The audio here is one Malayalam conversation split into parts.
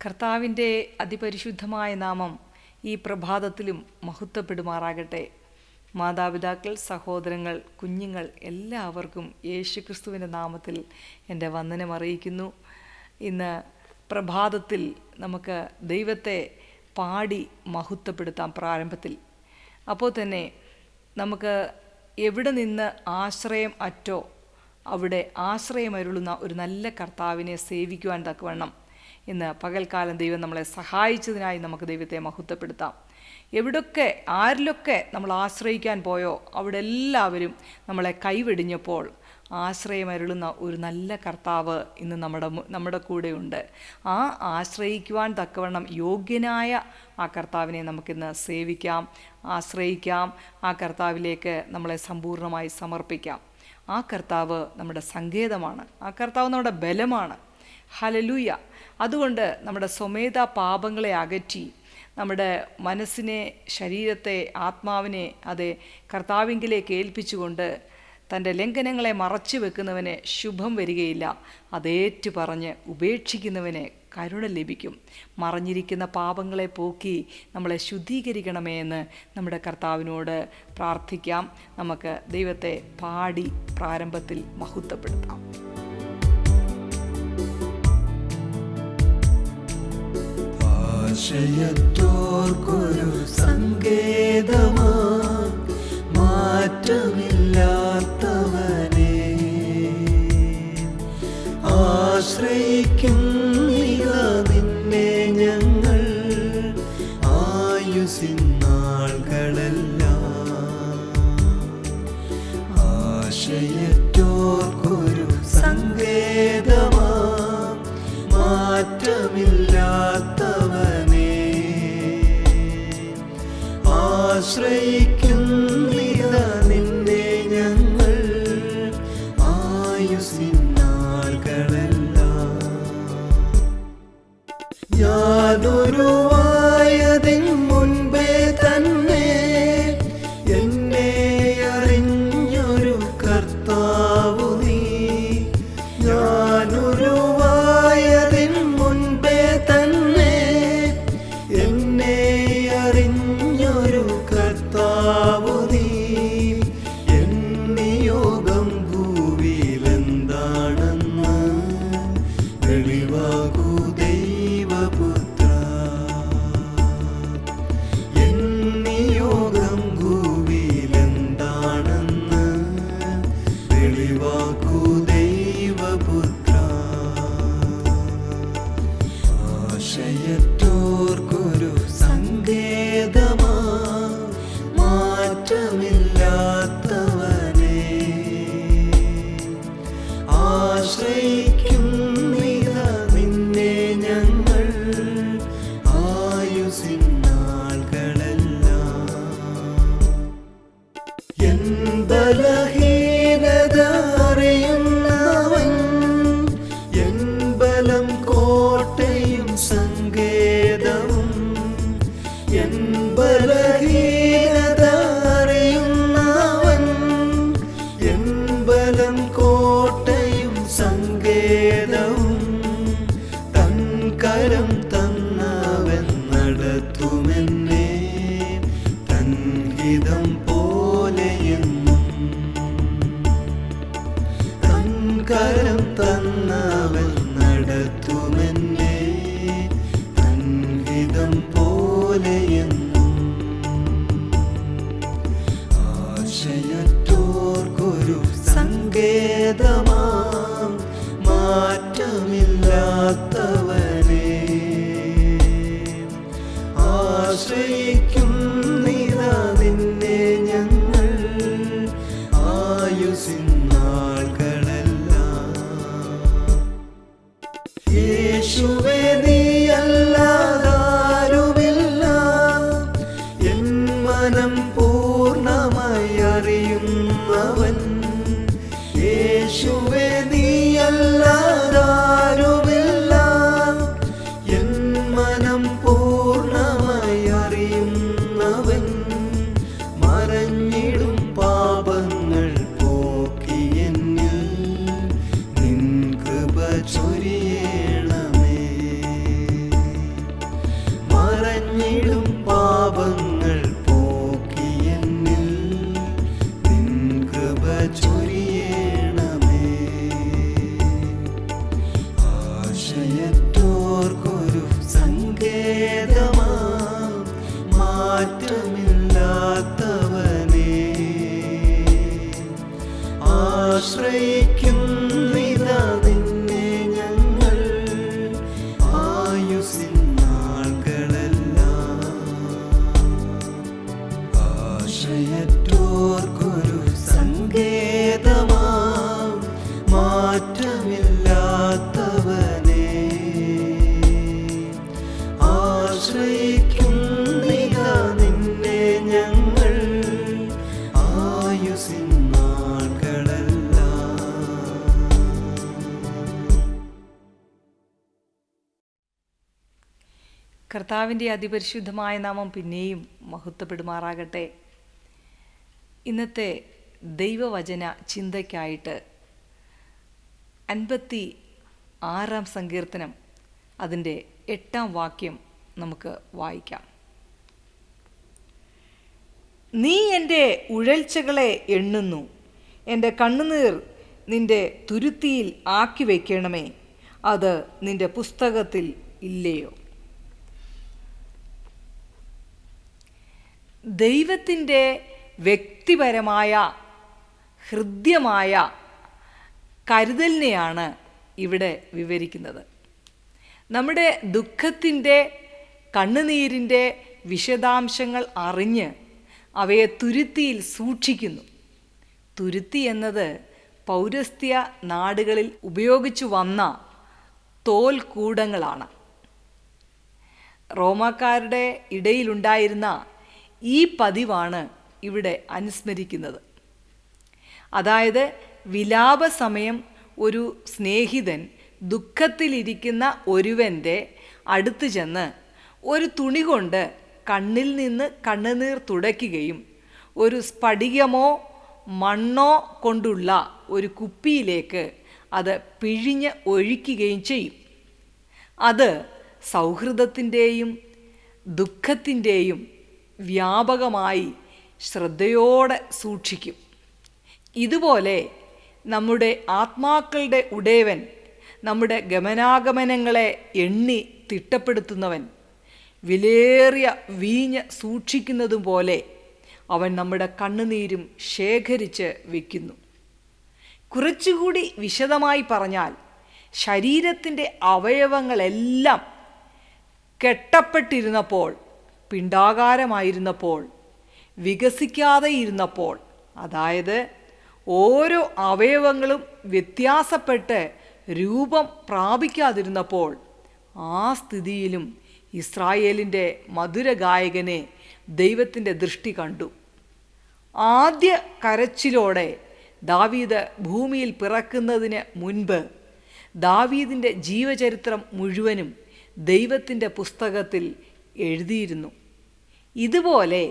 കർത്താവിൻ്റെ അതിപരിശുദ്ധമായ നാമം ഈ പ്രഭാതത്തിലും മഹത്വപ്പെടുമാറാകട്ടെ. മാതാപിതാക്കൾ, സഹോദരങ്ങൾ, കുഞ്ഞുങ്ങൾ എല്ലാവർക്കും യേശുക്രിസ്തുവിൻ്റെ നാമത്തിൽ എൻ്റെ വന്ദനം അറിയിക്കുന്നു. ഇന്ന് പ്രഭാതത്തിൽ നമുക്ക് ദൈവത്തെ പാടി മഹത്വപ്പെടുത്താം. പ്രാരംഭത്തിൽ അപ്പോൾ തന്നെ നമുക്ക് എവിടെ നിന്ന് ആശ്രയം അറ്റോ അവിടെ ആശ്രയമരുളുന്ന ഒരു നല്ല കർത്താവിനെ സേവിക്കുവാൻ തക്കവണ്ണം ഇന്ന് പകൽക്കാലം ദൈവം നമ്മളെ സഹായിച്ചതിനായി നമുക്ക് ദൈവത്തെ മഹത്വപ്പെടുത്താം. എവിടൊക്കെ ആരിലൊക്കെ നമ്മൾ ആശ്രയിക്കാൻ പോയോ അവിടെ എല്ലാവരും നമ്മളെ കൈവെടിഞ്ഞപ്പോൾ ആശ്രയമരുളുന്ന ഒരു നല്ല കർത്താവ് ഇന്ന് നമ്മുടെ കൂടെയുണ്ട്. ആ ആശ്രയിക്കുവാൻ തക്കവണ്ണം യോഗ്യനായ ആ കർത്താവിനെ നമുക്കിന്ന് സേവിക്കാം, ആശ്രയിക്കാം. ആ കർത്താവിലേക്ക് നമ്മളെ സമ്പൂർണ്ണമായി സമർപ്പിക്കാം. ആ കർത്താവ് നമ്മുടെ സങ്കേതമാണ്, ആ കർത്താവ് നമ്മുടെ ബലമാണ്. ഹല്ലേലൂയ. അതുകൊണ്ട് നമ്മുടെ സ്വമേധ പാപങ്ങളെ അകറ്റി നമ്മുടെ മനസ്സിനെ, ശരീരത്തെ, ആത്മാവിനെ കർത്താവിങ്കിലേക്ക് ഏൽപ്പിച്ചുകൊണ്ട് തൻ്റെ ലംഘനങ്ങളെ മറച്ചു വെക്കുന്നവന് ശുഭം വരികയില്ല. അതേറ്റു പറഞ്ഞ് ഉപേക്ഷിക്കുന്നവന് കരുണ ലഭിക്കും. മറഞ്ഞിരിക്കുന്ന പാപങ്ങളെ പോക്കി നമ്മളെ ശുദ്ധീകരിക്കണമേ എന്ന് നമ്മുടെ കർത്താവിനോട് പ്രാർത്ഥിക്കാം. നമുക്ക് ദൈവത്തെ പാടി പ്രാരംഭത്തിൽ മഹത്വപ്പെടുത്താം. ആശ്രയത്തോർക്കൊരു സങ്കേതമാ മാറ്റമില്ലാത്തവനെ ആശ്രയിക്കും നിന്നെ ഞങ്ങൾ ആയുസ്സിൻ നാളുകളെല്ലാം. ആശ്രയത്തോർക്കൊരു സങ്കേതമാ മാറ്റമില്ലാത്തവനെ ആശ്രയിക്കും നിന്നെ ഞങ്ങൾ ആയുസ്സിൻ നാളുകളെല്ലാം. ഞാനൊരുവായതിൻ മുൻപേ തന്നെ എന്നെ അറിഞ്ഞൊരു കർത്താവു നീ. ഞാനൊരുവായതിൻ മുൻപേ തന്നെ എന്നെ അറിഞ്ഞൊരു കർത്താവു നീ. എൻ നിയോഗം ഭൂവിലെന്താണെന്ന് വെളിവാകൂ ദൈവപുത്ര. എൻ നിയോഗം ഭൂവിലെന്താണെന്ന് വെളിവാകൂ ദൈവപുത്ര. ആശ്രയത്തോർക്കൊരു സങ്കേതമാ മാറ്റമില്ലാത്തവനെ ആശ്രയിക്കും നിന്നെ ഞങ്ങൾ ആയുസ്സിൻ നാളുകളെല്ലാം. എൻ ബലഹീനത അറിയുന്നവൻ എൻ ബലം കോട്ടയും സങ്കേതവും. എൻ ബലഹീനത അറിയുന്നവൻ എൻ ബലം കോട്ടയും സങ്കേതവും. തൻ കരം തന്നവൻ നടത്തുമെന്നെ തൻ ഹിതം പോലെയെന്നും. തൻ കരം തന്നവൻ നടത്തുമെന്നെ തൻ ഹിതം പോലെയെന്നും. ആശ്രയത്തോർക്കൊരു സങ്കേതമാം മാറ്റമില്ലാത്തവനെ ആശ്രയിക്കും നിന്നെ ഞങ്ങൾ ആയുസ്സിൻ നാളുകളെല്ലാം. യേശുവേ നീയല്ലാതാരുമില്ല എൻ മനം പൂർണ്ണമായി അറിയുന്നവൻ. യേശുവേ നീയല്ലാതാരുമില്ല എൻ മനം പൂർണ്ണമായി അറിയുന്നവൻ. മറഞ്ഞിടും പാപങ്ങൾ പോക്കി എന്നിൽ നിൻ കൃപ ചൊരിയണമേ. ആശ്രയത്തോർക്കൊരു സങ്കേതമാം മാറ്റമില്ലാത്തവനെ ആശ്രയിക്കുന്നിതാ നിന്നെ ഞങ്ങൾ ആയുസ്സിൻ നാളുകളെല്ലാം. ആശ്രയത്തോർക്കൊരു സങ്കേതമാം മാറ്റമില്ലാത്തവനെ ആശ്രയിക്കുന്നിതാ നിന്നെ ഞങ്ങൾ ആയുസ്സിൻ നാളുകളെല്ലാം. കർത്താവിൻ്റെ അതിപരിശുദ്ധമായ നാമം പിന്നെയും മഹത്വപ്പെടുമാറാകട്ടെ. ഇന്നത്തെ ദൈവവചന ചിന്തയ്ക്കായിട്ട് 56 സങ്കീർത്തനം അതിൻ്റെ 8 വാക്യം നമുക്ക് വായിക്കാം. നീ എൻ്റെ ഉഴൽച്ചകളെ എണ്ണുന്നു, എൻ്റെ കണ്ണുനീർ നിൻ്റെ തുരുത്തിയിൽ ആക്കി വയ്ക്കണമേ, അത് നിൻ്റെ പുസ്തകത്തിൽ ഇല്ലയോ? ദൈവത്തിൻ്റെ വ്യക്തിപരമായ ഹൃദ്യമായ കരുതലിനെയാണ് ഇവിടെ വിവരിക്കുന്നത്. നമ്മുടെ ദുഃഖത്തിൻ്റെ കണ്ണുനീരിൻ്റെ വിശദാംശങ്ങൾ അറിഞ്ഞ് അവയെ തുരുത്തിയിൽ സൂക്ഷിക്കുന്നു. തുരുത്തി എന്നത് പൗരസ്ത്യ നാടുകളിൽ ഉപയോഗിച്ചു വന്ന തോൽക്കൂടങ്ങളാണ്. റോമാക്കാരുടെ ഇടയിലുണ്ടായിരുന്ന ഈ പതിവാണ് ഇവിടെ അനുസ്മരിക്കുന്നത്. അതായത് വിലാപസമയം ഒരു സ്നേഹിതൻ ദുഃഖത്തിലിരിക്കുന്ന ഒരുവൻ്റെ അടുത്ത് ചെന്ന് ഒരു തുണി കൊണ്ട് കണ്ണിൽ നിന്ന് കണ്ണുനീർ തുടയ്ക്കുകയും ഒരു സ്ഫടികമോ മണ്ണോ കൊണ്ടുള്ള ഒരു കുപ്പിയിലേക്ക് അത് പിഴിഞ്ഞ് ഒഴിക്കുകയും ചെയ്യും. അത് സൗഹൃദത്തിൻ്റെയും ദുഃഖത്തിൻ്റെയും വ്യാപകമായി ശ്രദ്ധയോടെ സൂക്ഷിക്കും. ഇതുപോലെ നമ്മുടെ ആത്മാക്കളുടെ ഉടയവൻ, നമ്മുടെ ഗമനാഗമനങ്ങളെ എണ്ണി തിട്ടപ്പെടുത്തുന്നവൻ, വിലേറിയ വീഞ്ഞ് സൂക്ഷിക്കുന്നതുപോലെ അവൻ നമ്മുടെ കണ്ണുനീരും ശേഖരിച്ച് വയ്ക്കുന്നു. കുറച്ചുകൂടി വിശദമായി പറഞ്ഞാൽ, ശരീരത്തിൻ്റെ അവയവങ്ങളെല്ലാം കെട്ടപ്പെട്ടിരുന്നപ്പോൾ, പിണ്ഡാകാരമായിരുന്നപ്പോൾ, വികസിക്കാതെ ഇരുന്നപ്പോൾ, അതായത് ഓരോ അവയവങ്ങളും വ്യത്യാസപ്പെട്ട് രൂപം പ്രാപിക്കാതിരുന്നപ്പോൾ, ആ സ്ഥിതിയിലും ഇസ്രായേലിൻ്റെ മധുരഗായകനെ ദൈവത്തിൻ്റെ ദൃഷ്ടി കണ്ടു. ആദ്യ കരച്ചിലോടെ ദാവീദ് ഭൂമിയിൽ പിറക്കുന്നതിന് മുൻപ് ദാവീദിൻ്റെ ജീവചരിത്രം മുഴുവനും ദൈവത്തിൻ്റെ പുസ്തകത്തിൽ എഴുതിയിരുന്നു. ഇതുപോലെ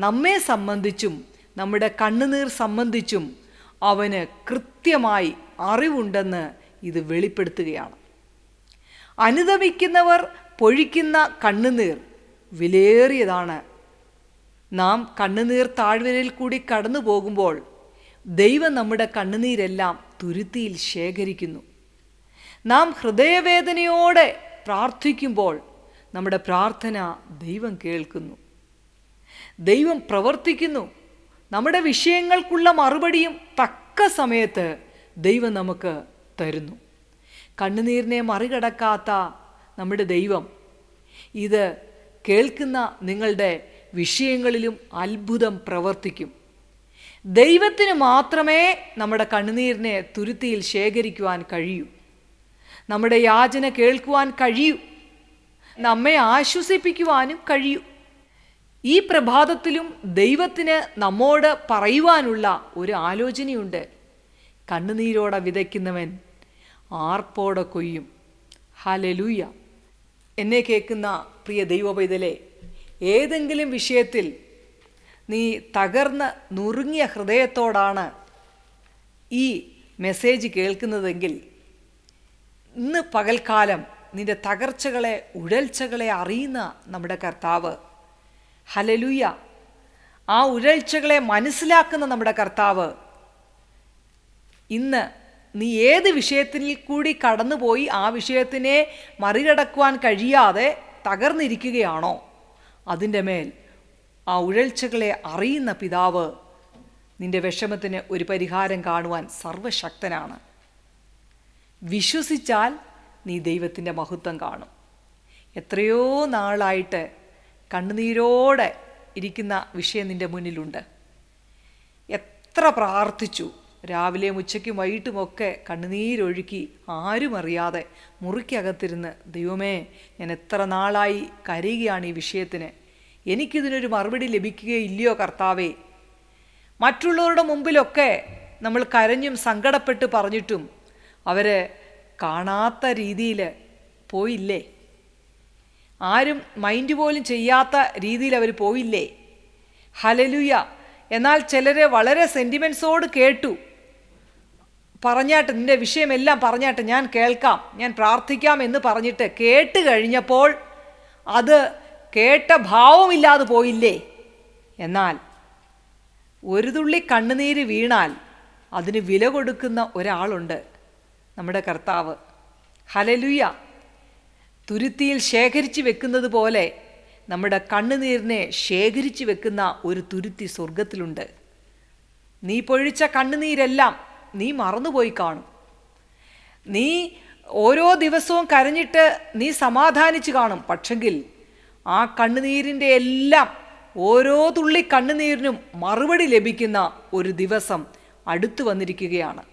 നമ്മെ സംബന്ധിച്ചും നമ്മുടെ കണ്ണുനീർ സംബന്ധിച്ചും അവന് കൃത്യമായി അറിവുണ്ടെന്ന് ഇത് വെളിപ്പെടുത്തുകയാണ്. അനുതപിക്കുന്നവർ പൊഴിക്കുന്ന കണ്ണുനീർ വിലയേറിയതാണ്. നാം കണ്ണുനീർ താഴ്വരയിൽ കൂടി കടന്നു പോകുമ്പോൾ ദൈവം നമ്മുടെ കണ്ണുനീരെല്ലാം തുരുത്തിയിൽ ശേഖരിക്കുന്നു. നാം ഹൃദയവേദനയോടെ പ്രാർത്ഥിക്കുമ്പോൾ നമ്മുടെ പ്രാർത്ഥന ദൈവം കേൾക്കുന്നു, ദൈവം പ്രവർത്തിക്കുന്നു. നമ്മുടെ വിഷയങ്ങൾക്കുള്ള മറുപടിയും തക്ക സമയത്ത് ദൈവം നമുക്ക് തരുന്നു. കണ്ണുനീരിനെ മറികടക്കാത്ത നമ്മുടെ ദൈവം ഇത് കേൾക്കുന്ന നിങ്ങളുടെ വിഷയങ്ങളിലും അത്ഭുതം പ്രവർത്തിക്കും. ദൈവത്തിന് മാത്രമേ നമ്മുടെ കണ്ണുനീരിനെ തുരുത്തിയിൽ ശേഖരിക്കുവാൻ കഴിയൂ, നമ്മുടെ യാചന കേൾക്കുവാൻ കഴിയൂ, നമ്മെ ആശ്വസിപ്പിക്കുവാനും കഴിയൂ. ഈ പ്രഭാതത്തിലും ദൈവത്തിന് നമ്മോട് പറയുവാനുള്ള ഒരു ആലോചനയുണ്ട്. കണ്ണുനീരോടെ വിതയ്ക്കുന്നവൻ ആർപ്പോടെ കൊയ്യും. ഹല്ലേലൂയ. എന്നെ കേൾക്കുന്ന പ്രിയ ദൈവപൈതലേ, ഏതെങ്കിലും വിഷയത്തിൽ നീ തകർന്ന് നുറുങ്ങിയ ഹൃദയത്തോടാണ് ഈ മെസ്സേജ് കേൾക്കുന്നതെങ്കിൽ, ഇന്ന് പകൽക്കാലം നിന്റെ തകർച്ചകളെ, ഉഴൽച്ചകളെ അറിയുന്ന നമ്മുടെ കർത്താവ്, ഹല്ലേലൂയ, ആ ഉഴൽച്ചകളെ മനസ്സിലാക്കുന്ന നമ്മുടെ കർത്താവ് ഇന്ന് നീ ഏത് വിഷയത്തിൽ കൂടി കടന്നുപോയി ആ വിഷയത്തിനെ മറികടക്കുവാൻ കഴിയാതെ തകർന്നിരിക്കുകയാണോ, അതിൻ്റെ മേൽ ആ ഉഴൽച്ചകളെ അറിയുന്ന പിതാവ് നിന്റെ വിഷമത്തിന് ഒരു പരിഹാരം കാണുവാൻ സർവശക്തനാണ്. വിശ്വസിച്ചാൽ നീ ദൈവത്തിൻ്റെ മഹത്വം കാണും. എത്രയോ നാളായിട്ട് കണ്ണുനീരോടെ ഇരിക്കുന്ന വിഷയം നിൻ്റെ മുന്നിലുണ്ട്. എത്ര പ്രാർത്ഥിച്ചു, രാവിലെയും ഉച്ചയ്ക്കും വൈകിട്ടുമൊക്കെ കണ്ണുനീരൊഴുക്കി ആരും അറിയാതെ മുറിക്കകത്തിരുന്ന്, ദൈവമേ ഞാൻ എത്ര നാളായി കരയുകയാണ് ഈ വിഷയത്തിന്, എനിക്കിതിനൊരു മറുപടി ലഭിക്കുകയില്ലയോ കർത്താവേ. മറ്റുള്ളവരുടെ മുമ്പിലൊക്കെ നമ്മൾ കരഞ്ഞും സങ്കടപ്പെട്ട് പറഞ്ഞിട്ടും അവർ കാണാത്ത രീതിയിൽ പോയില്ലേ, ആരും മൈൻഡ് പോലും ചെയ്യാത്ത രീതിയിൽ അവർ പോയില്ലേ. ഹല്ലേലൂയ. എന്നാൽ ചിലരെ വളരെ സെൻറ്റിമെൻസോട് കേട്ടു, പറഞ്ഞാട്ട് നിൻ്റെ വിഷയമെല്ലാം പറഞ്ഞാട്ട് ഞാൻ കേൾക്കാം, ഞാൻ പ്രാർത്ഥിക്കാം എന്ന് പറഞ്ഞിട്ട് കേട്ട് കഴിഞ്ഞപ്പോൾ അത് കേട്ട ഭാവമില്ലാതെ പോയില്ലേ. എന്നാൽ ഒരു തുള്ളി കണ്ണുനീര് വീണാൽ അതിന് വില കൊടുക്കുന്ന ഒരാളുണ്ട്, നമ്മുടെ കർത്താവ്. ഹല്ലേലൂയ. തുരുത്തിയിൽ ശേഖരിച്ച് വെക്കുന്നത് പോലെ നമ്മുടെ കണ്ണുനീരിനെ ശേഖരിച്ച് വെക്കുന്ന ഒരു തുരുത്തി സ്വർഗത്തിലുണ്ട്. നീ പൊഴിച്ച കണ്ണുനീരെല്ലാം നീ മറന്നുപോയി കാണും. നീ ഓരോ ദിവസവും കരഞ്ഞിട്ട് നീ സമാധാനിച്ച് കാണും. പക്ഷെങ്കിൽ ആ കണ്ണുനീരിൻ്റെ എല്ലാം ഓരോ തുള്ളി കണ്ണുനീരിനും മറുപടി ലഭിക്കുന്ന ഒരു ദിവസം അടുത്തു വന്നിരിക്കുകയാണ്.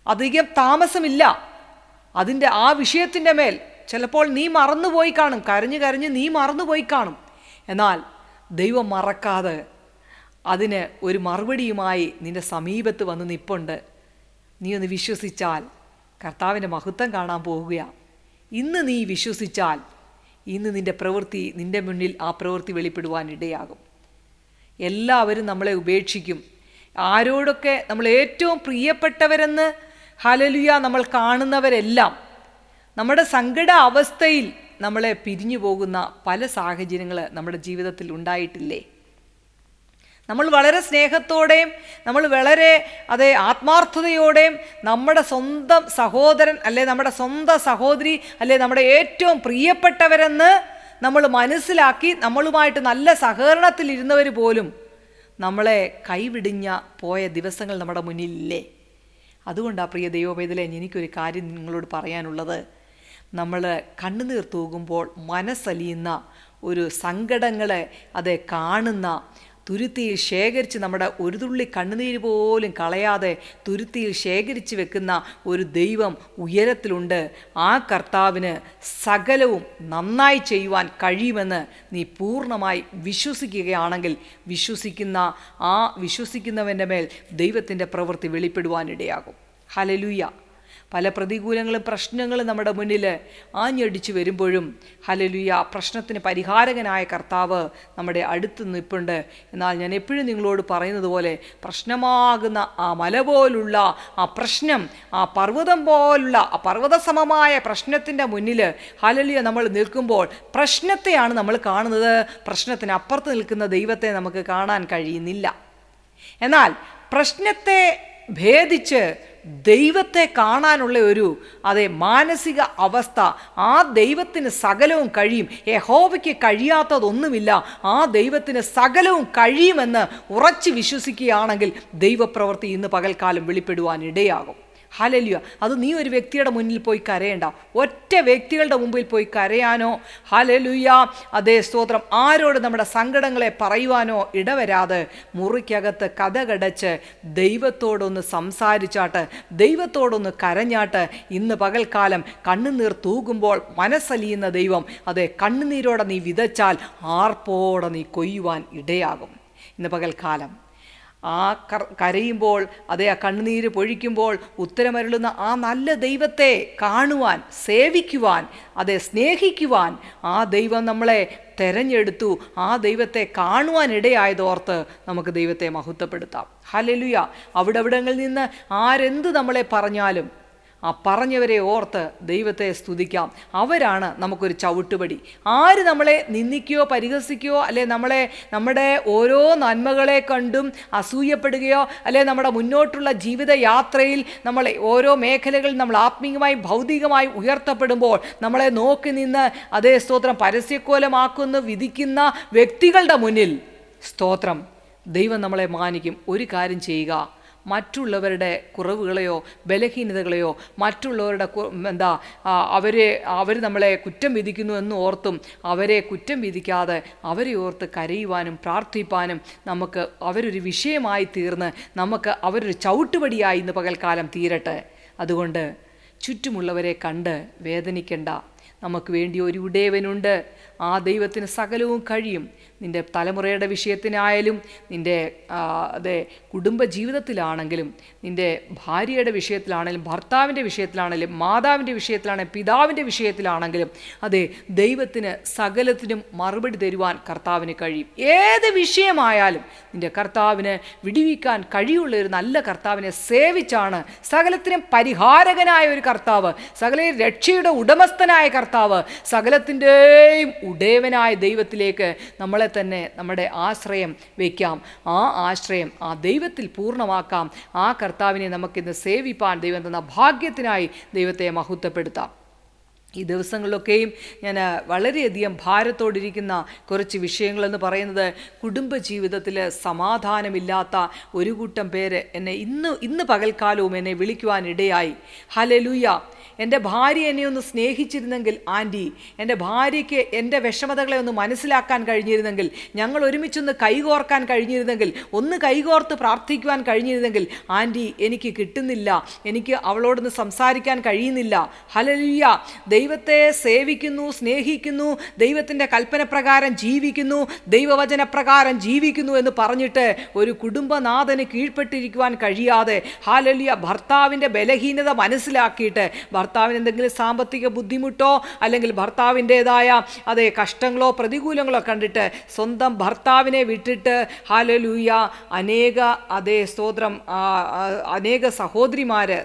അധികം താമസമില്ല. അതിൻ്റെ ആ വിഷയത്തിൻ്റെ മേൽ ചിലപ്പോൾ നീ മറന്നുപോയി കാണും, കരഞ്ഞ് കരഞ്ഞ് നീ മറന്നുപോയി കാണും. എന്നാൽ ദൈവം മറക്കാതെ അതിന് ഒരു മറുപടിയുമായി നിൻ്റെ സമീപത്ത് വന്ന് നിൽപ്പുണ്ട്. നീ ഒന്ന് വിശ്വസിച്ചാൽ കർത്താവിൻ്റെ മഹത്വം കാണാൻ പോവുകയാണ്. ഇന്ന് നീ വിശ്വസിച്ചാൽ ഇന്ന് നിൻ്റെ പ്രവൃത്തി, നിൻ്റെ മുന്നിൽ ആ പ്രവൃത്തി വെളിപ്പെടുവാൻ ഇടയാകും. എല്ലാവരും നമ്മളെ ഉപേക്ഷിക്കും. ആരോടൊക്കെ നമ്മൾ ഏറ്റവും പ്രിയപ്പെട്ടവരെന്ന് ഹല്ലേലൂയ നമ്മൾ കാണുന്നവരെല്ലാം നമ്മുടെ സങ്കട അവസ്ഥയിൽ നമ്മളെ പിരിഞ്ഞു പോകുന്ന പല സാഹചര്യങ്ങൾ നമ്മുടെ ജീവിതത്തിൽ ഉണ്ടായിട്ടില്ലേ? നമ്മൾ വളരെ സ്നേഹത്തോടെയും നമ്മൾ വളരെ ആത്മാർത്ഥതയോടെയും നമ്മുടെ സ്വന്തം സഹോദരൻ അല്ലെ നമ്മുടെ സ്വന്തം സഹോദരി അല്ലെ നമ്മുടെ ഏറ്റവും പ്രിയപ്പെട്ടവരെന്ന് നമ്മൾ മനസ്സിലാക്കി നമ്മളുമായിട്ട് നല്ല സഹകരണത്തിലിരുന്നവർ പോലും നമ്മളെ കൈവിടിഞ്ഞ പോയ ദിവസങ്ങൾ നമ്മുടെ മുന്നിലില്ലേ? അതുകൊണ്ടാണ് പ്രിയ ദൈവവേദലേ എനിക്കൊരു കാര്യം നിങ്ങളോട് പറയാനുള്ളത്. നമ്മൾ കണ്ണുനീർ തൂകുമ്പോൾ മനസ്സലിയുന്ന ഒരു സങ്കടങ്ങളെ കാണുന്ന, തുരുത്തിയിൽ ശേഖരിച്ച് നമ്മുടെ ഒരു തുള്ളി കണ്ണുനീര് പോലും കളയാതെ തുരുത്തിയിൽ ശേഖരിച്ച് വെക്കുന്ന ഒരു ദൈവം ഉയരത്തിലുണ്ട്. ആ കർത്താവിന് സകലവും നന്നായി ചെയ്യുവാൻ കഴിയുമെന്ന് നീ പൂർണ്ണമായി വിശ്വസിക്കുകയാണെങ്കിൽ വിശ്വസിക്കുന്നവൻ്റെ മേൽ ദൈവത്തിൻ്റെ പ്രവൃത്തി വെളിപ്പെടുവാനിടയാകും. ഹല്ലേലൂയ. പല പ്രതികൂലങ്ങളും പ്രശ്നങ്ങളും നമ്മുടെ മുന്നിൽ ആഞ്ഞടിച്ചു വരുമ്പോഴും ഹല്ലേലൂയ, പ്രശ്നത്തിന് പരിഹാരകനായ കർത്താവ് നമ്മുടെ അടുത്ത് നിൽപ്പുണ്ട്. എന്നാൽ ഞാൻ എപ്പോഴും നിങ്ങളോട് പറയുന്നത് പോലെ പ്രശ്നമാകുന്ന ആ മല പോലുള്ള ആ പ്രശ്നം, ആ പർവ്വതം പോലുള്ള ആ പർവ്വതസമമായ പ്രശ്നത്തിൻ്റെ മുന്നിൽ ഹല്ലേലൂയ നമ്മൾ നിൽക്കുമ്പോൾ പ്രശ്നത്തെയാണ് നമ്മൾ കാണുന്നത്. പ്രശ്നത്തിന് അപ്പുറത്ത് നിൽക്കുന്ന ദൈവത്തെ നമുക്ക് കാണാൻ കഴിയുന്നില്ല. എന്നാൽ പ്രശ്നത്തെ ഭേദിച്ച് ദൈവത്തെ കാണാനുള്ള ഒരു മാനസിക അവസ്ഥ, ആ ദൈവത്തിന് സകലവും കഴിയും. യഹോവയ്ക്ക് കഴിയാത്തതൊന്നുമില്ല. ആ ദൈവത്തിന് സകലവും കഴിയുമെന്ന് ഉറച്ചു വിശ്വസിക്കുകയാണെങ്കിൽ ദൈവപ്രവൃത്തി ഇന്ന് പകൽക്കാലം വെളിപ്പെടുവാൻ ഇടയാകും. ഹല്ലേലൂയ. അത് നീ ഒരു വ്യക്തിയുടെ മുന്നിൽ പോയി കരയേണ്ട, ഒറ്റ വ്യക്തികളുടെ മുമ്പിൽ പോയി കരയാനോ ഹല്ലേലൂയ സ്തോത്രം ആരോട് നമ്മുടെ സങ്കടങ്ങളെ പറയുവാനോ ഇടവരാതെ മുറിക്കകത്ത് കതകടച്ച് ദൈവത്തോടൊന്ന് സംസാരിച്ചാട്ട്, ദൈവത്തോടൊന്ന് കരഞ്ഞാട്ട് ഇന്ന് പകൽക്കാലം കണ്ണുനീർ തൂകുമ്പോൾ മനസ്സലിയുന്ന ദൈവം കണ്ണുനീരോടെ നീ വിതച്ചാൽ ആർപ്പോടെ നീ കൊയ്യുവാൻ ഇടയാകും. ഇന്ന് പകൽക്കാലം ആ കരയുമ്പോൾ ആ കണ്ണുനീര് പൊഴിക്കുമ്പോൾ ഉത്തരമരുളുന്ന ആ നല്ല ദൈവത്തെ കാണുവാൻ, സേവിക്കുവാൻ, സ്നേഹിക്കുവാൻ ആ ദൈവം നമ്മളെ തെരഞ്ഞെടുത്തു. ആ ദൈവത്തെ കാണുവാൻ ഇടയായതോർത്ത് നമുക്ക് ദൈവത്തെ മഹത്വപ്പെടുത്താം. ഹല്ലേലൂയ. അവിടങ്ങളിൽ നിന്ന് ആരെന്ത് നമ്മളെ പറഞ്ഞാലും, ആ പറഞ്ഞവരെ ഓർത്ത് ദൈവത്തെ സ്തുതിക്കാം. അവരാണ് നമുക്കൊരു ചവിട്ടുപടി. ആര് നമ്മളെ നിന്ദിക്കുകയോ പരിഹസിക്കുകയോ അല്ലെ നമ്മുടെ ഓരോ നന്മകളെ കണ്ടും അസൂയപ്പെടുകയോ അല്ലെ നമ്മുടെ മുന്നോട്ടുള്ള ജീവിതയാത്രയിൽ നമ്മളെ ഓരോ മേഖലകളിൽ നമ്മൾ ആത്മീയമായി ഭൗതികമായി ഉയർത്തപ്പെടുമ്പോൾ നമ്മളെ നോക്കി നിന്ന് അതേ സ്തോത്രം പരസ്യക്കോലമാക്കുന്നു വിധിക്കുന്ന വ്യക്തികളുടെ മുന്നിൽ സ്തോത്രം ദൈവം നമ്മളെ മാനിക്കും. ഒരു കാര്യം ചെയ്യുക, മറ്റുള്ളവരുടെ കുറവുകളെയോ ബലഹീനതകളെയോ മറ്റുള്ളവരുടെ അവർ നമ്മളെ കുറ്റം വിധിക്കുന്നു എന്ന് ഓർത്തും അവരെ കുറ്റം വിധിക്കാതെ അവരെ ഓർത്ത് കരയുവാനും പ്രാർത്ഥിപ്പാനും നമുക്ക് അവരൊരു വിഷയമായി തീർന്ന് നമുക്ക് അവരൊരു ചവിട്ടുപടിയായി ഇന്ന് പകൽക്കാലം തീരട്ടെ. അതുകൊണ്ട് ചുറ്റുമുള്ളവരെ കണ്ട് വേദനിക്കേണ്ട. നമുക്ക് വേണ്ടി ഒരു ഉടയവനുണ്ട്. ആ ദൈവത്തിന് സകലവും കഴിയും. നിൻ്റെ തലമുറയുടെ വിഷയത്തിനായാലും നിൻ്റെ കുടുംബ ജീവിതത്തിലാണെങ്കിലും നിൻ്റെ ഭാര്യയുടെ വിഷയത്തിലാണെങ്കിലും ഭർത്താവിൻ്റെ വിഷയത്തിലാണെങ്കിലും മാതാവിൻ്റെ വിഷയത്തിലാണെങ്കിലും പിതാവിൻ്റെ വിഷയത്തിലാണെങ്കിലും ദൈവത്തിന് സകലത്തിനും മറുപടി തരുവാൻ കർത്താവിന് കഴിയും. ഏത് വിഷയമായാലും നിൻ്റെ കർത്താവിന് വിടുവിക്കാൻ കഴിയുള്ള ഒരു നല്ല കർത്താവിനെ സേവിച്ചാണ്, സകലത്തിനും പരിഹാരകനായ ഒരു കർത്താവ്, സകല രക്ഷയുടെ ഉടമസ്ഥനായ കർത്താവ്, സകലത്തിൻ്റെയും ഉടയവനായ ദൈവത്തിലേക്ക് നമ്മളെ തന്നെ നമ്മുടെ ആശ്രയം വയ്ക്കാം. ആ ആശ്രയം ആ ദൈവത്തിൽ പൂർണ്ണമാക്കാം. ആ കർത്താവിനെ നമുക്കിന്ന് സേവിപ്പാൻ ദൈവം തന്ന ഭാഗ്യത്തിനായി ദൈവത്തെ മഹത്വപ്പെടുത്താം. ഈ ദിവസങ്ങളിലൊക്കെയും ഞാൻ വളരെയധികം ഭാരത്തോടിരിക്കുന്ന കുറച്ച് വിഷയങ്ങളെന്ന് പറയുന്നത്, കുടുംബജീവിതത്തിൽ സമാധാനമില്ലാത്ത ഒരു കൂട്ടം പേര് എന്നെ ഇന്ന് പകൽക്കാലവും എന്നെ വിളിക്കുവാനിടയായി. ഹല്ലേലൂയ. എൻ്റെ ഭാര്യ എന്നെ ഒന്ന് സ്നേഹിച്ചിരുന്നെങ്കിൽ ആൻറ്റി, എൻ്റെ ഭാര്യയ്ക്ക് എൻ്റെ വിഷമതകളെ ഒന്ന് മനസ്സിലാക്കാൻ കഴിഞ്ഞിരുന്നെങ്കിൽ, ഞങ്ങൾ ഒരുമിച്ചൊന്ന് കൈകോർക്കാൻ കഴിഞ്ഞിരുന്നെങ്കിൽ, ഒന്ന് കൈകോർത്ത് പ്രാർത്ഥിക്കുവാൻ കഴിഞ്ഞിരുന്നെങ്കിൽ, ആൻറ്റി എനിക്ക് കിട്ടുന്നില്ല, എനിക്ക് അവളോടൊന്ന് സംസാരിക്കാൻ കഴിയുന്നില്ല. ഹല്ലേലൂയ. ദൈവത്തെ സേവിക്കുന്നു, സ്നേഹിക്കുന്നു, ദൈവത്തിൻ്റെ കൽപ്പനപ്രകാരം ജീവിക്കുന്നു, ദൈവവചനപ്രകാരം ജീവിക്കുന്നു എന്ന് പറഞ്ഞിട്ട് ഒരു കുടുംബനാഥന് കീഴ്പ്പെട്ടിരിക്കുവാൻ കഴിയാതെ, ഹല്ലേലൂയ, ഭർത്താവിൻ്റെ ബലഹീനത മനസ്സിലാക്കിയിട്ട് ഭർത്താവിന് എന്തെങ്കിലും സാമ്പത്തിക ബുദ്ധിമുട്ടോ അല്ലെങ്കിൽ ഭർത്താവിൻ്റെതായ കഷ്ടങ്ങളോ പ്രതികൂലങ്ങളോ കണ്ടിട്ട് സ്വന്തം ഭർത്താവിനെ വിട്ടിട്ട് ഹല്ലേലൂയ അനേക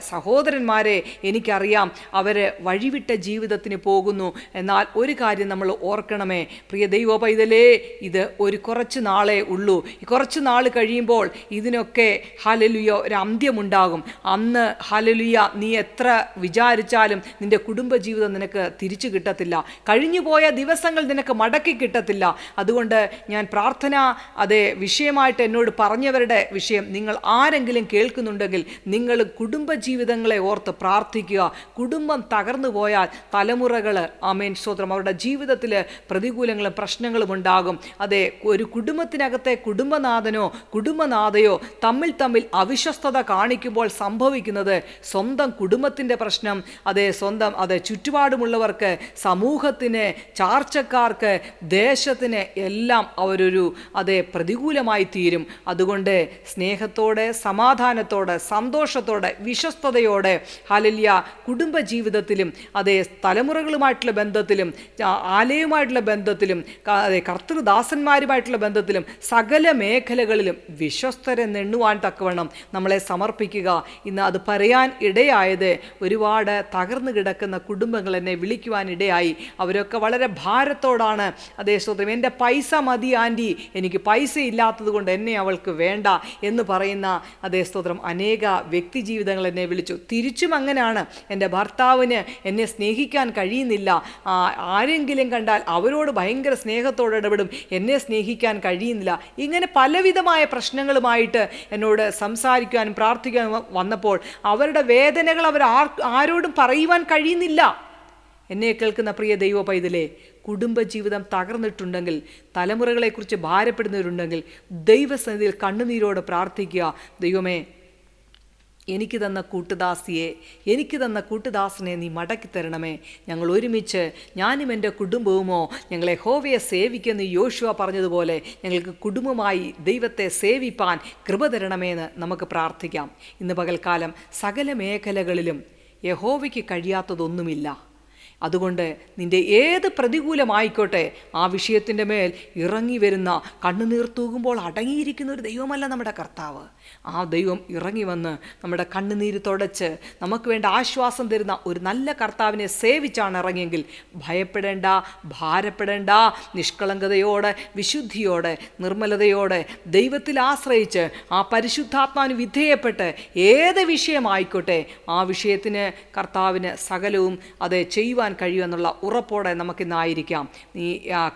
സഹോദരന്മാരെ എനിക്കറിയാം, അവർ വഴിവിട്ട ജീവിതത്തിന് പോകുന്നു. എന്നാൽ ഒരു കാര്യം നമ്മൾ ഓർക്കണമേ പ്രിയ ദൈവ പൈതലേ, ഇത് ഒരു കുറച്ച് നാളേ ഉള്ളൂ. കുറച്ച് നാൾ കഴിയുമ്പോൾ ഇതിനൊക്കെ ഹല്ലേലൂയ ഒരു അന്ത്യമുണ്ടാകും. അന്ന് ഹല്ലേലൂയ നീ എത്ര വിചാരിച്ചാലും നിന്റെ കുടുംബജീവിതം നിനക്ക് തിരിച്ചു കിട്ടത്തില്ല. കഴിഞ്ഞുപോയ ദിവസങ്ങൾ നിനക്ക് മടക്കി കിട്ടത്തില്ല. അതുകൊണ്ട് ഞാൻ പ്രാർത്ഥന വിഷയമായിട്ട് എന്നോട് പറഞ്ഞവരുടെ വിഷയം നിങ്ങൾ ആരെങ്കിലും കേൾക്കുന്നുണ്ടെങ്കിൽ നിങ്ങൾ കുടുംബജീവിതങ്ങളെ ഓർത്ത് പ്രാർത്ഥിക്കുക. കുടുംബം തകർന്നു പോയാൽ തലമുറകൾ ആമേൻ സ്തോത്രം അവരുടെ ജീവിതത്തിൽ പ്രതികൂലങ്ങളും പ്രശ്നങ്ങളും ഉണ്ടാകും. ഒരു കുടുംബത്തിനകത്തെ കുടുംബനാഥനോ കുടുംബനാഥയോ തമ്മിൽ അവിശ്വസ്തത കാണിക്കുമ്പോൾ സംഭവിക്കുന്നത് സ്വന്തം കുടുംബത്തിൻ്റെ പ്രശ്നം സ്വന്തം ചുറ്റുപാടുമുള്ളവർക്ക്, സമൂഹത്തിന്, ചാർച്ചക്കാർക്ക്, ദേശത്തിന് എല്ലാം അവരൊരു പ്രതികൂലമായി തീരും. അതുകൊണ്ട് സ്നേഹത്തോടെ, സമാധാനത്തോടെ, സന്തോഷത്തോടെ, വിശ്വസ്തയോടെ ഹല്ലേലൂയ കുടുംബജീവിതത്തിലും തലമുറകളുമായിട്ടുള്ള ബന്ധത്തിലും ആലയവുമായിട്ടുള്ള ബന്ധത്തിലും കർത്തൃദാസന്മാരുമായിട്ടുള്ള ബന്ധത്തിലും സകല മേഖലകളിലും വിശ്വസ്തരെന്നെണ്ണുവാൻ തക്കവണ്ണം നമ്മളെ സമർപ്പിക്കുക. ഇന്ന് അത് പറയാൻ ഇടയായത് ഒരുപാട് തകർന്നു കിടക്കുന്ന കുടുംബങ്ങൾ എന്നെ വിളിക്കുവാനിടയായി. അവരൊക്കെ വളരെ ഭാരത്തോടാണ് സ്തോത്രം, എൻ്റെ പൈസ മതി ആൻറ്റി, എനിക്ക് പൈസ ഇല്ലാത്തത് കൊണ്ട് എന്നെ അവൾക്ക് വേണ്ട എന്ന് പറയുന്ന സ്തോത്രം അനേക വ്യക്തി ജീവിതങ്ങൾ എന്നെ വിളിച്ചു. തിരിച്ചും അങ്ങനെയാണ്, എൻ്റെ ഭർത്താവിന് എന്നെ സ്നേഹിക്കാൻ കഴിയുന്നില്ല, ആരെങ്കിലും കണ്ടാൽ അവരോട് ഭയങ്കര സ്നേഹത്തോടെ ഇടപെടും, എന്നെ സ്നേഹിക്കാൻ കഴിയുന്നില്ല. ഇങ്ങനെ പലവിധമായ പ്രശ്നങ്ങളുമായിട്ട് എന്നോട് സംസാരിക്കാനും പ്രാർത്ഥിക്കാനും വന്നപ്പോൾ അവരുടെ വേദനകൾ അവർ ആരോടും പറയുവാൻ കഴിയുന്നില്ല. എന്നെ കേൾക്കുന്ന പ്രിയ ദൈവ പൈതലേ, കുടുംബജീവിതം തകർന്നിട്ടുണ്ടെങ്കിൽ, തലമുറകളെക്കുറിച്ച് ഭാരപ്പെടുന്നവരുണ്ടെങ്കിൽ ദൈവസന്നിധിയിൽ കണ്ണുനീരോടെ പ്രാർത്ഥിക്കുക. ദൈവമേ, എനിക്ക് തന്ന കൂട്ടുദാസനെ നീ മടക്കി തരണമേ. ഞങ്ങൾ ഒരുമിച്ച്, ഞാനും എൻ്റെ കുടുംബവുമോ ഞങ്ങളെ യഹോവയെ സേവിക്കുന്ന യോശുവ പറഞ്ഞതുപോലെ ഞങ്ങൾക്ക് കുടുംബമായി ദൈവത്തെ സേവിപ്പാൻ കൃപ തരണമേന്ന് നമുക്ക് പ്രാർത്ഥിക്കാം. ഇന്ന് പകൽക്കാലം സകല മേഖലകളിലും യഹോവയ്ക്ക് കഴിയാത്തതൊന്നുമില്ല. അതുകൊണ്ട് നിൻ്റെ ഏത് പ്രതികൂലമായിക്കോട്ടെ ആ വിഷയത്തിൻ്റെ മേൽ ഇറങ്ങി വരുന്ന, കണ്ണുനീർ തൂകുമ്പോൾ അടങ്ങിയിരിക്കുന്ന ഒരു ദൈവമല്ല നമ്മുടെ കർത്താവ്. ആ ദൈവം ഇറങ്ങി വന്ന് നമ്മുടെ കണ്ണുനീര് തുടച്ച് നമുക്ക് വേണ്ട ആശ്വാസം തരുന്ന ഒരു നല്ല കർത്താവിനെ സേവിച്ചാണ് ഇറങ്ങിയെങ്കിൽ ഭയപ്പെടേണ്ട, ഭാരപ്പെടേണ്ട, നിഷ്കളങ്കതയോടെ, വിശുദ്ധിയോടെ, നിർമ്മലതയോടെ ദൈവത്തിൽ ആശ്രയിച്ച് ആ പരിശുദ്ധാത്മാവിന് വിധേയപ്പെട്ട് ഏത് വിഷയമായിക്കോട്ടെ ആ വിഷയത്തിന് കർത്താവിന് സകലവും അത് ചെയ്യുവാൻ കഴിയുമെന്നുള്ള ഉറപ്പോടെ നമുക്കിന്നായിരിക്കാം. നീ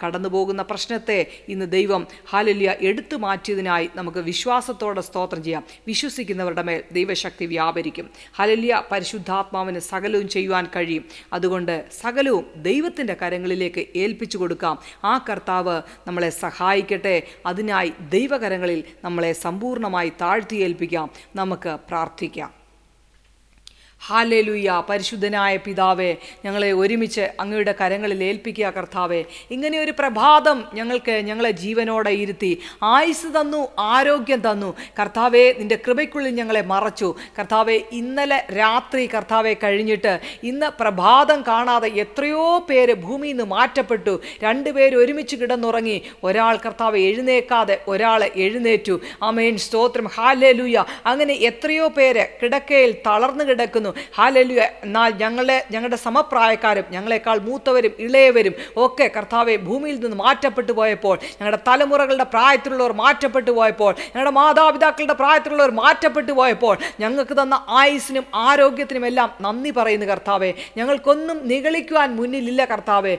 കടന്നു പോകുന്ന പ്രശ്നത്തെ ഇന്ന് ദൈവം ഹല്ലേലൂയ എടുത്തു മാറ്റിയതിനായി നമുക്ക് വിശ്വാസത്തോടെ സ്തോത്രം ചെയ്യാം. വിശ്വസിക്കുന്നവരുടെ മേൽ ദൈവശക്തി വ്യാപരിക്കും. ഹല്ലേലൂയ. പരിശുദ്ധാത്മാവിന് സകലവും ചെയ്യുവാൻ കഴിയും. അതുകൊണ്ട് സകലവും ദൈവത്തിൻ്റെ കരങ്ങളിലേക്ക് ഏൽപ്പിച്ചു കൊടുക്കാം. ആ കർത്താവ് നമ്മളെ സഹായിക്കട്ടെ. അതിനായി ദൈവകരങ്ങളിൽ നമ്മളെ സമ്പൂർണ്ണമായി താഴ്ത്തി ഏൽപ്പിക്കാം. നമുക്ക് പ്രാർത്ഥിക്കാം. ഹല്ലേലൂയ. പരിശുദ്ധനായ പിതാവേ, ഞങ്ങളെ ഒരുമിച്ച് അങ്ങയുടെ കരങ്ങളിൽ ഏൽപ്പിക്കുക കർത്താവേ. ഇങ്ങനെ ഒരു പ്രഭാതം ഞങ്ങളെ ജീവനോടെ ഇരുത്തി ആയുസ് തന്നു, ആരോഗ്യം തന്നു കർത്താവേ. നിൻ്റെ കൃപയ്ക്കുള്ളിൽ ഞങ്ങളെ മറച്ചു കർത്താവേ. ഇന്നലെ രാത്രി കർത്താവെ കഴിഞ്ഞിട്ട് ഇന്ന് പ്രഭാതം കാണാതെ എത്രയോ പേര് ഭൂമിയിൽ നിന്ന് മാറ്റപ്പെട്ടു. രണ്ടുപേര് ഒരുമിച്ച് കിടന്നുറങ്ങി, ഒരാൾ കർത്താവ് എഴുന്നേക്കാതെ ഒരാൾ എഴുന്നേറ്റു. ആമേൻ, സ്തോത്രം. ഹല്ലേലൂയ. അങ്ങനെ എത്രയോ പേര് കിടക്കയിൽ തളർന്നു കിടക്കുന്നു. ഹല്ലേലൂയ. എന്നാൽ ഞങ്ങളുടെ സമപ്രായക്കാരും ഞങ്ങളെക്കാൾ മൂത്തവരും ഇളയവരും ഒക്കെ കർത്താവെ ഭൂമിയിൽ നിന്ന് മാറ്റപ്പെട്ടു പോയപ്പോൾ, ഞങ്ങളുടെ തലമുറകളുടെ പ്രായത്തിലുള്ളവർ മാറ്റപ്പെട്ടു പോയപ്പോൾ, ഞങ്ങളുടെ മാതാപിതാക്കളുടെ പ്രായത്തിലുള്ളവർ മാറ്റപ്പെട്ടു പോയപ്പോൾ ഞങ്ങൾക്ക് തന്ന ആയുസ്സിനും ആരോഗ്യത്തിനും എല്ലാം നന്ദി പറയുന്നു കർത്താവെ. ഞങ്ങൾക്കൊന്നും നിഗളിക്കുവാൻ മുന്നിലില്ല കർത്താവെ.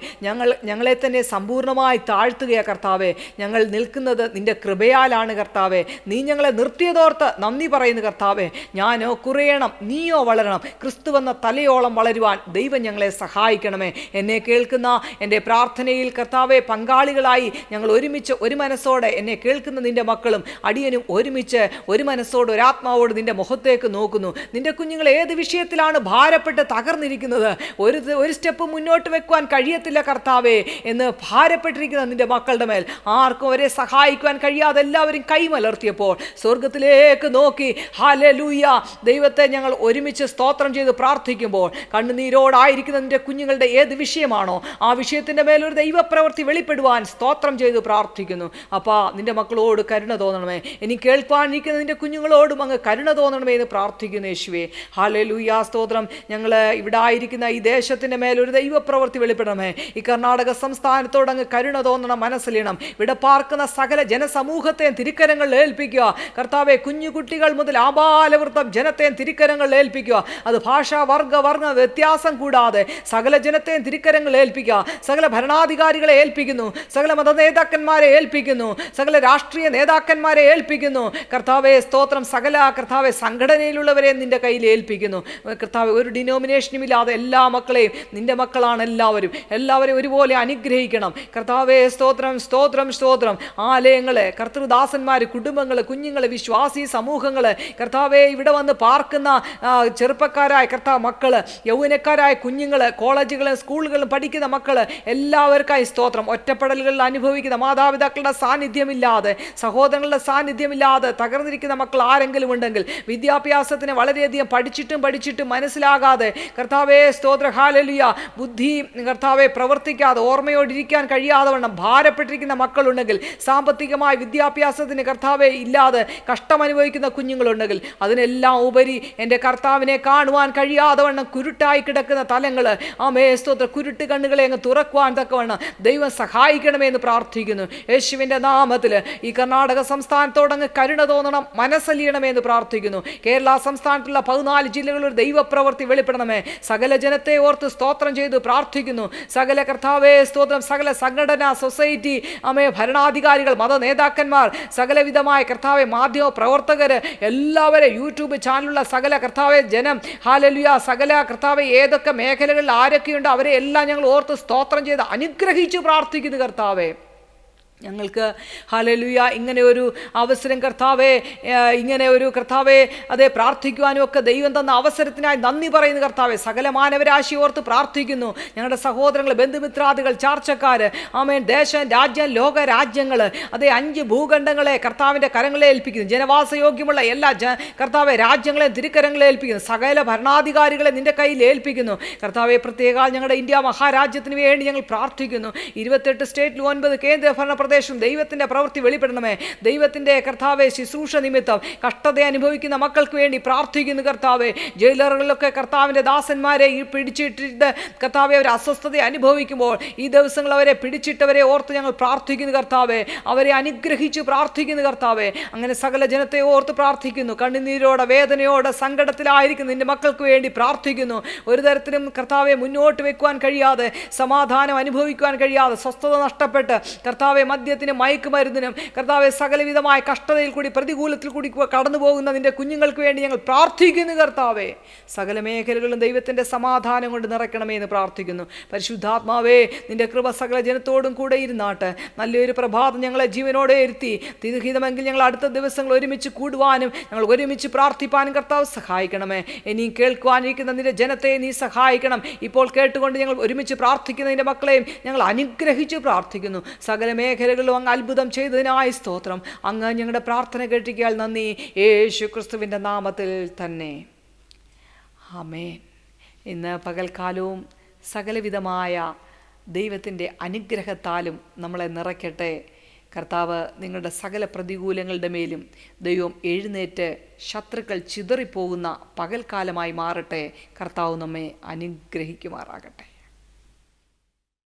ഞങ്ങളെ തന്നെ സമ്പൂർണ്ണമായി താഴ്ത്തുകയാണ് കർത്താവെ. ഞങ്ങൾ നിൽക്കുന്നത് നിൻ്റെ കൃപയാലാണ് കർത്താവെ. നീ ഞങ്ങളെ നിർത്തിയതോർത്ത് നന്ദി പറയുന്നു കർത്താവെ. ഞാനോ കുറയണം, നീയോ വളരണം. ക്രിസ്തുവെന്ന തലയോളം വളരുവാൻ ദൈവം ഞങ്ങളെ സഹായിക്കണമേ. എന്നെ കേൾക്കുന്ന എൻ്റെ പ്രാർത്ഥനയിൽ കർത്താവെ പങ്കാളികളായി ഞങ്ങൾ ഒരുമിച്ച് ഒരു മനസ്സോടെ, എന്നെ കേൾക്കുന്ന നിൻ്റെ മക്കളും അടിയനും ഒരുമിച്ച് ഒരു മനസ്സോട് ഒരാത്മാവോട് നിൻ്റെ മുഖത്തേക്ക് നോക്കുന്നു. നിൻ്റെ കുഞ്ഞുങ്ങൾ ഏത് വിഷയത്തിലാണ് ഭാരപ്പെട്ട് തകർന്നിരിക്കുന്നത്, ഒരു സ്റ്റെപ്പ് മുന്നോട്ട് വെക്കുവാൻ കഴിയത്തില്ല കർത്താവേ എന്ന് ഭാരപ്പെട്ടിരിക്കുന്ന നിൻ്റെ മക്കളുടെ മേൽ ആർക്കും അവരെ സഹായിക്കുവാൻ കഴിയാതെ എല്ലാവരും കൈമലർത്തിയപ്പോൾ സ്വർഗത്തിലേക്ക് നോക്കി ഹല്ലേലൂയ ദൈവത്തെ ഞങ്ങൾ ഒരുമിച്ച് സ്തോത്രം ചെയ്ത് പ്രാർത്ഥിക്കുമ്പോൾ കണ്ണുനീരോടായിരിക്കുന്ന നിന്റെ കുഞ്ഞുങ്ങളുടെ ഏത് വിഷയമാണോ ആ വിഷയത്തിൻ്റെ മേലൊരു ദൈവപ്രവൃത്തി വെളിപ്പെടുവാൻ സ്തോത്രം ചെയ്ത് പ്രാർത്ഥിക്കുന്നു. അപ്പാ, നിന്റെ മക്കളോട് കരുണ തോന്നണമേ. ഇനി കേൾപ്പാനിരിക്കുന്ന നിന്റെ കുഞ്ഞുങ്ങളോടും അങ്ങ് കരുണ തോന്നണമേ എന്ന് പ്രാർത്ഥിക്കുന്നു യേശുവേ. ഹല്ലേലൂയ, സ്തോത്രം. ഞങ്ങൾ ഇവിടെ ആയിരിക്കുന്ന ഈ ദേശത്തിൻ്റെ മേലൊരു ദൈവപ്രവൃത്തി വെളിപ്പെടണമേ. ഈ കർണാടക സംസ്ഥാനത്തോട് അങ്ങ് കരുണ തോന്നണം, മനസ്സിലണം. ഇവിടെ പാർക്കുന്ന സകല ജനസമൂഹത്തെയും തിരുക്കരങ്ങളിൽ ഏൽപ്പിക്കുക കർത്താവെ. കുഞ്ഞുകുട്ടികൾ മുതൽ ആബാലവൃത്തം ജനത്തെയും തിരുക്കരങ്ങളിൽ ഏൽപ്പിക്കുക. അത് ഭാഷ, വർഗ വ്യത്യാസം കൂടാതെ സകല ജനത്തെയും തിരുക്കരങ്ങളിൽ ഏൽപ്പിക്കുക. സകല ഭരണാധികാരികളെ ഏൽപ്പിക്കുന്നു, സകല മത നേതാക്കന്മാരെ ഏൽപ്പിക്കുന്നു, സകല രാഷ്ട്രീയ നേതാക്കന്മാരെ ഏൽപ്പിക്കുന്നു കർത്താവെ. സ്തോത്രം. സകല കർത്താവെ സംഘടനയിലുള്ളവരെ നിന്റെ കയ്യിൽ ഏൽപ്പിക്കുന്നു കർത്താവെ. ഒരു ഡിനോമിനേഷനും ഇല്ലാതെ എല്ലാ മക്കളെയും, നിന്റെ മക്കളാണ് എല്ലാവരെയും ഒരുപോലെ അനുഗ്രഹിക്കണം കർത്താവെ. സ്തോത്രം, സ്തോത്രം, സ്തോത്രം. ആലയങ്ങളെ, കർത്തൃദാസന്മാർ, കുടുംബങ്ങൾ, കുഞ്ഞുങ്ങൾ, വിശ്വാസി സമൂഹങ്ങൾ കർത്താവെ, ഇവിടെ വന്ന് പാർക്കുന്ന ചെറുപ്പക്കാരായ കർത്താവ് മക്കള്, യൗവനക്കാരായ കുഞ്ഞുങ്ങൾ, കോളേജുകളും സ്കൂളുകളും പഠിക്കുന്ന മക്കൾ എല്ലാവർക്കായി സ്തോത്രം. ഒറ്റപ്പെടലുകളിൽ അനുഭവിക്കുന്ന മാതാപിതാക്കളുടെ സാന്നിധ്യമില്ലാതെ, സഹോദരങ്ങളുടെ സാന്നിധ്യമില്ലാതെ തകർന്നിരിക്കുന്ന മക്കൾ ആരെങ്കിലും ഉണ്ടെങ്കിൽ, വിദ്യാഭ്യാസത്തിന് വളരെയധികം പഠിച്ചിട്ടും മനസ്സിലാകാതെ കർത്താവെ സ്തോത്ര ഹല്ലേലൂയ ബുദ്ധി കർത്താവെ പ്രവർത്തിക്കാതെ ഓർമ്മയോടിരിക്കാൻ കഴിയാതെ വണ്ണം ഭാരപ്പെട്ടിരിക്കുന്ന മക്കളുണ്ടെങ്കിൽ, സാമ്പത്തികമായ വിദ്യാഭ്യാസത്തിന് കർത്താവെ ഇല്ലാതെ കഷ്ടമനുഭവിക്കുന്ന കുഞ്ഞുങ്ങളുണ്ടെങ്കിൽ, അതിനെല്ലാം ഉപരി എൻ്റെ കർത്താവിനെ കാണുവാൻ കഴിയാതെ വണ്ണം കുരുട്ടായി കിടക്കുന്ന തലങ്ങൾ, ആമേ സ്തോത്ര, കുരുട്ട് കണ്ണുകളെ അങ്ങ് തുറക്കുവാൻ തക്കവണ്ണം ദൈവം സഹായിക്കണമേ എന്ന് പ്രാർത്ഥിക്കുന്നു യേശുവിൻ്റെ നാമത്തിൽ. ഈ കർണാടക സംസ്ഥാനത്തോടങ്ങ് കരുണ തോന്നണം, മനസ്സലിയണമേ എന്ന് പ്രാർത്ഥിക്കുന്നു. കേരള സംസ്ഥാനത്തുള്ള 14 ജില്ലകളിൽ ഒരു ദൈവപ്രവൃത്തി വെളിപ്പെടണമേ. സകല ജനത്തെ ഓർത്ത് സ്തോത്രം ചെയ്ത് പ്രാർത്ഥിക്കുന്നു. സകല കർത്താവേ സ്തോത്രം, സകല സംഘടന, സൊസൈറ്റി, ആമേ ഭരണാധികാരികൾ, മത നേതാക്കന്മാർ, സകലവിധമായ കർത്താവെ മാധ്യമ പ്രവർത്തകർ, എല്ലാവരും യൂട്യൂബ് ചാനലുള്ള സകല കർത്താവെ ജനം, ഹല്ലേലൂയ, സകല കർത്താവെ ഏതൊക്കെ മേഖലകളിൽ ആരൊക്കെയുണ്ട് അവരെ എല്ലാം ഞങ്ങൾ ഓർത്ത് സ്തോത്രം ചെയ്ത് അനുഗ്രഹിച്ചു പ്രാർത്ഥിക്കുന്നു കർത്താവെ. ഞങ്ങൾക്ക് ഹല്ലേലൂയ ഇങ്ങനെ ഒരു അവസരം കർത്താവേ, ഇങ്ങനെ ഒരു കർത്താവേ അതെ പ്രാർത്ഥിക്കുവാനും ഒക്കെ ദൈവം തന്ന അവസരത്തിനായി നന്ദി പറയുന്നു കർത്താവേ. സകല മാനവരാശി ഓർത്ത് പ്രാർത്ഥിക്കുന്നു. ഞങ്ങളുടെ സഹോദരങ്ങൾ, ബന്ധുമിത്രാദികൾ, ചാർച്ചക്കാർ, ആമേൻ, ദേശം, രാജ്യം, ലോക രാജ്യങ്ങൾ, അതേ 5 ഭൂഖണ്ഡങ്ങളെ കർത്താവിൻ്റെ കരങ്ങളെ ഏൽപ്പിക്കുന്നു. ജനവാസയോഗ്യമുള്ള എല്ലാ കർത്താവെ രാജ്യങ്ങളെയും തിരുക്കരങ്ങളെ ഏൽപ്പിക്കുന്നു. സകല ഭരണാധികാരികളെ നിന്റെ കയ്യിൽ ഏൽപ്പിക്കുന്നു കർത്താവെ. പ്രത്യേക ഞങ്ങളുടെ ഇന്ത്യ മഹാരാജ്യത്തിന് വേണ്ടി ഞങ്ങൾ പ്രാർത്ഥിക്കുന്നു. 28 സ്റ്റേറ്റിൽ 9 കേന്ദ്ര ഭരണ പ്രദേശം ദൈവത്തിൻ്റെ പ്രവൃത്തി വെളിപ്പെടണമേ. ദൈവത്തിൻ്റെ കർത്താവെ ശുശ്രൂഷ നിമിത്തം കഷ്ടത അനുഭവിക്കുന്ന മക്കൾക്ക് വേണ്ടി പ്രാർത്ഥിക്കുന്നു കർത്താവെ. ജയിലറുകളിലൊക്കെ കർത്താവിൻ്റെ ദാസന്മാരെ ഈ പിടിച്ചിട്ടിട്ട് കർത്താവെ അവർ അസ്വസ്ഥത അനുഭവിക്കുമ്പോൾ ഈ ദിവസങ്ങൾ അവരെ പിടിച്ചിട്ടവരെ ഓർത്ത് ഞങ്ങൾ പ്രാർത്ഥിക്കുന്നു കർത്താവെ. അവരെ അനുഗ്രഹിച്ച് പ്രാർത്ഥിക്കുന്നു കർത്താവെ. അങ്ങനെ സകല ജനത്തെ ഓർത്ത് പ്രാർത്ഥിക്കുന്നു. കണ്ണുനീരോടെ വേദനയോടെ സങ്കടത്തിലായിരിക്കും നിന്റെ മക്കൾക്ക് വേണ്ടി പ്രാർത്ഥിക്കുന്നു. ഒരു തരത്തിലും കർത്താവെ മുന്നോട്ട് വെക്കുവാൻ കഴിയാതെ, സമാധാനം അനുഭവിക്കുവാൻ കഴിയാതെ, സ്വസ്ഥത നഷ്ടപ്പെട്ട് കർത്താവെ മദ്യത്തിനും മയക്കുമരുന്നിനും കർത്താവെ സകലവിധമായ കഷ്ടതയിൽ കൂടി പ്രതികൂലത്തിൽ കൂടി കടന്നു പോകുന്ന നിന്റെ കുഞ്ഞുങ്ങൾക്ക് വേണ്ടി ഞങ്ങൾ പ്രാർത്ഥിക്കുന്നു കർത്താവെ. സകല മേഖലകളിലും ദൈവത്തിൻ്റെ സമാധാനം കൊണ്ട് നിറയ്ക്കണമേ എന്ന് പ്രാർത്ഥിക്കുന്നു. പരിശുദ്ധാത്മാവേ, നിന്റെ കൃപ സകല ജനത്തോടും കൂടെ ഇരുന്നാട്ട് നല്ലൊരു പ്രഭാതം ഞങ്ങളെ ജീവനോടെ ഇരുത്തി തിരുഹിതമെങ്കിൽ ഞങ്ങൾ അടുത്ത ദിവസങ്ങൾ ഒരുമിച്ച് കൂടുവാനും ഞങ്ങൾ ഒരുമിച്ച് പ്രാർത്ഥിപ്പാനും കർത്താവ് സഹായിക്കണമേ. ഇനിയും കേൾക്കുവാനിരിക്കുന്ന നിന്റെ ജനത്തെ നീ സഹായിക്കണം. ഇപ്പോൾ കേട്ടുകൊണ്ട് ഞങ്ങൾ ഒരുമിച്ച് പ്രാർത്ഥിക്കുന്ന നിന്റെ മക്കളെയും ഞങ്ങൾ അനുഗ്രഹിച്ച് പ്രാർത്ഥിക്കുന്നു. സകല മേഖലകളിലും അങ്ങ് അത്ഭുതം ചെയ്തതിനായി സ്തോത്രം. അങ്ങ് ഞങ്ങളുടെ പ്രാർത്ഥന കേട്ടിരിക്കാൻ നന്ദി. യേശു ക്രിസ്തുവിൻ്റെ നാമത്തിൽ തന്നെ ആമേൻ. ഇന്ന് പകൽക്കാലവും സകലവിധമായ ദൈവത്തിൻ്റെ അനുഗ്രഹത്താലും നമ്മളെ നിറയ്ക്കട്ടെ. കർത്താവ് നിങ്ങളുടെ സകല പ്രതികൂലങ്ങളുടെ മേലും ദൈവം എഴുന്നേറ്റ് ശത്രുക്കൾ ചിതറിപ്പോകുന്ന പകൽക്കാലമായി മാറട്ടെ. കർത്താവ് നമ്മെ അനുഗ്രഹിക്കുമാറാകട്ടെ.